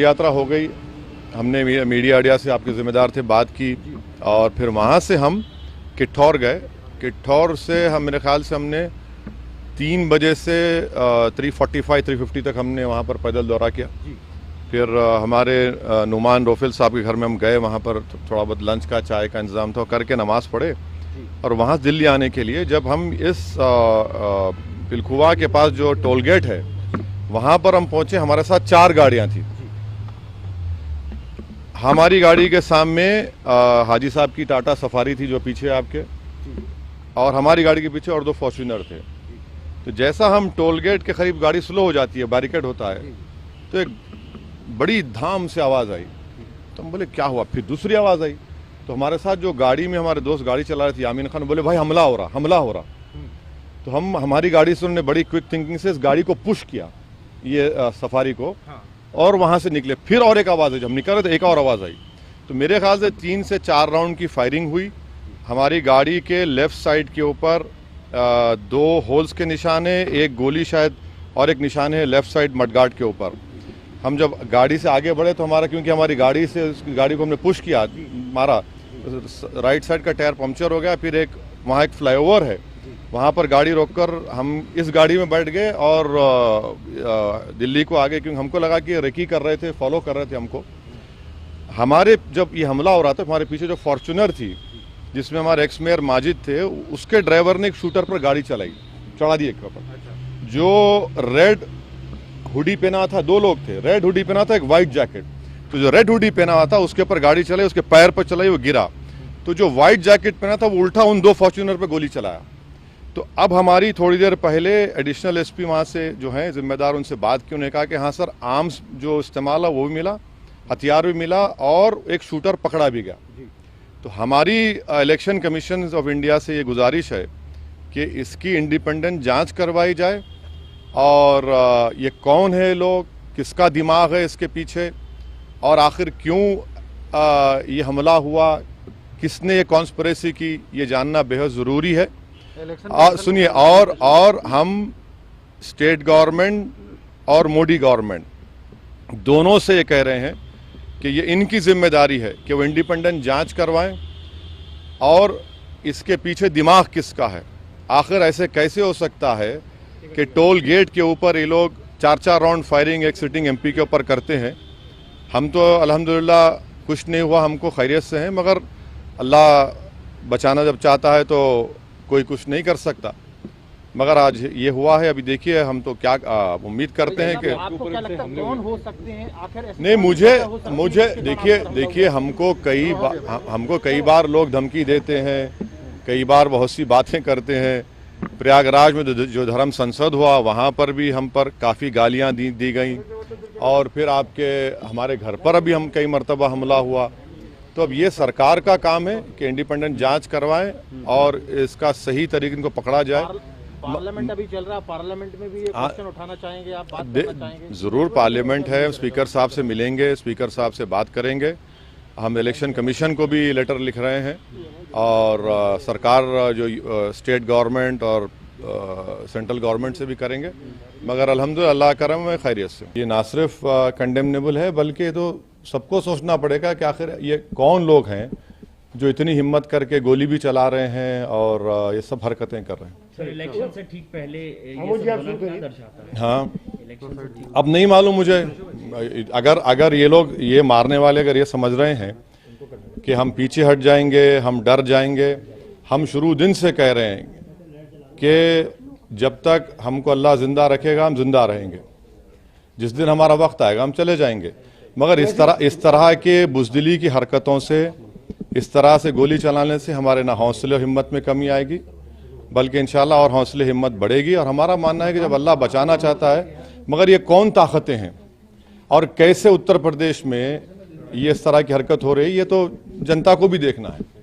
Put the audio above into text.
यात्रा हो गई। हमने मीडिया आइडिया से आपके ज़िम्मेदार थे बात की और फिर वहाँ से हम किठौर गए। किठौर से हम मेरे ख्याल से हमने 3 बजे से 3:45-3:50 तक हमने वहाँ पर पैदल दौरा किया। फिर हमारे नुमान रोफिल साहब के घर में हम गए, वहाँ पर थोड़ा बहुत लंच का चाय का इंतज़ाम था, करके नमाज़ पढ़े और वहाँ दिल्ली आने के लिए जब हम इस पिलखुवा के पास जो टोल गेट है वहाँ पर हम पहुँचे, हमारे साथ 4 गाड़ियाँ थी। हमारी गाड़ी के सामने हाजी साहब की टाटा सफारी थी जो पीछे आपके, और हमारी गाड़ी के पीछे और 2 फॉर्च्यूनर थे। तो जैसा हम टोल गेट के करीब गाड़ी स्लो हो जाती है, बैरिकेड होता है, तो एक बड़ी धाम से आवाज़ आई। तो हम बोले क्या हुआ? फिर दूसरी आवाज़ आई। तो हमारे साथ जो गाड़ी में हमारे दोस्त गाड़ी चला रहे थे यामीन खान, बोले भाई हमला हो रहा, हमला हो रहा। तो हमारी गाड़ी से उन्होंने बड़ी क्विक थिंकिंग से इस गाड़ी को पुश किया, ये सफारी को, और वहाँ से निकले। फिर और एक आवाज़ आई, जब हम निकल रहे थे एक और आवाज़ आई। तो मेरे ख्याल से 3 से 4 राउंड की फायरिंग हुई। हमारी गाड़ी के लेफ़्ट साइड के ऊपर 2 होल्स के निशान है, एक गोली शायद, और एक निशान है लेफ़्ट साइड मडगार्ड के ऊपर। हम जब गाड़ी से आगे बढ़े तो हमारा, क्योंकि हमारी गाड़ी से गाड़ी को हमने पुश किया, मारा, राइट साइड का टायर पंक्चर हो गया। फिर वहाँ एक फ्लाईओवर है, वहाँ पर गाड़ी रोककर हम इस गाड़ी में बैठ गए और दिल्ली को आगे, क्योंकि हमको लगा कि रेकी कर रहे थे, फॉलो कर रहे थे हमको। हमारे जब ये हमला हो रहा था, हमारे पीछे जो फॉर्च्यूनर थी जिसमें हमारे एक्स मेयर माजिद थे, उसके ड्राइवर ने एक शूटर पर गाड़ी चलाई, चढ़ा दी एक पर। जो रेड हुडी पहना था, 2 लोग थे, रेड हुडी पहना था, एक वाइट जैकेट। तो जो रेड हुडी पहना हुआ था उसके ऊपर गाड़ी चलाई, उसके पैर पर चलाई, वो गिरा। तो जो वाइट जैकेट पहना था वो उल्टा उन 2 फॉर्च्यूनर पर गोली चलाया। तो अब हमारी थोड़ी देर पहले एडिशनल एसपी वहाँ से जो हैं जिम्मेदार, उनसे बात की। उन्होंने कहा कि हाँ सर, आर्म्स जो इस्तेमाल है वो भी मिला, हथियार भी मिला, और एक शूटर पकड़ा भी गया। तो हमारी इलेक्शन कमीशन ऑफ इंडिया से ये गुजारिश है कि इसकी इंडिपेंडेंट जांच करवाई जाए, और ये कौन है लोग, किसका दिमाग है इसके पीछे, और आखिर क्यों ये हमला हुआ, किसने ये कॉन्स्पिरेसी की, ये जानना बेहद ज़रूरी है। सुनिए, और हम स्टेट गवर्नमेंट और मोदी गवर्नमेंट दोनों से ये कह रहे हैं कि ये इनकी जिम्मेदारी है कि वो इंडिपेंडेंट जांच करवाएं, और इसके पीछे दिमाग किसका है। आखिर ऐसे कैसे हो सकता है कि टोल गेट के ऊपर ये लोग 4-4 राउंड फायरिंग एक सिटिंग एमपी के ऊपर करते हैं। हम तो अल्हम्दुलिल्लाह कुछ नहीं हुआ, हमको खैरियत से हैं, मगर अल्लाह बचाना जब चाहता है तो कोई कुछ नहीं कर सकता। मगर आज ये हुआ है। अभी देखिए, हम तो क्या उम्मीद करते हैं कि आपको क्या लगता है कौन हो सकते हैं आखिर? नहीं, मुझे देखिए हमको कई बार लोग धमकी देते हैं, कई बार बहुत सी बातें करते हैं। प्रयागराज में जो धर्म संसद हुआ वहाँ पर भी हम पर काफ़ी गालियाँ दी गई, और फिर हमारे घर पर अभी हम कई मरतबा हमला हुआ। तो अब ये सरकार का काम है कि इंडिपेंडेंट जांच करवाएं और इसका सही तरीके इनको पकड़ा जाए। पार्लियामेंट अभी चल रहा है, पार्लियामेंट में भी ये क्वेश्चन उठाना चाहेंगे आप, बात करना चाहेंगे? ज़रूर, पार्लियामेंट है, स्पीकर साहब से मिलेंगे, स्पीकर साहब से बात करेंगे। हम इलेक्शन कमीशन को भी लेटर लिख रहे हैं, और सरकार जो स्टेट गवर्नमेंट और सेंट्रल गवर्नमेंट से भी करेंगे। मगर अल्हम्दुलिल्लाह अल्लाह करम में खैरियत से। ये ना सिर्फ कंडेमनेबल है, बल्कि तो सबको सोचना पड़ेगा कि आखिर ये कौन लोग हैं जो इतनी हिम्मत करके गोली भी चला रहे हैं और ये सब हरकतें कर रहे हैं। सर, इलेक्शन से ठीक पहले ये सब क्या दर्शाता है? हाँ, इलेक्शन से ठीक अब नहीं मालूम मुझे। अगर ये लोग, ये मारने वाले अगर ये समझ रहे हैं कि हम पीछे हट जाएंगे, हम डर जाएंगे, हम शुरू दिन से कह रहे हैं कि जब तक हमको अल्लाह जिंदा रखेगा हम जिंदा रहेंगे, जिस दिन हमारा वक्त आएगा हम चले जाएंगे। मगर इस तरह के बुज़दिली की हरकतों से, इस तरह से गोली चलाने से हमारे ना हौसले और हिम्मत में कमी आएगी, बल्कि इंशाल्लाह और हौसले हिम्मत बढ़ेगी। और हमारा मानना है कि जब अल्लाह बचाना चाहता है, मगर ये कौन ताकतें हैं और कैसे उत्तर प्रदेश में ये इस तरह की हरकत हो रही है, ये तो जनता को भी देखना है।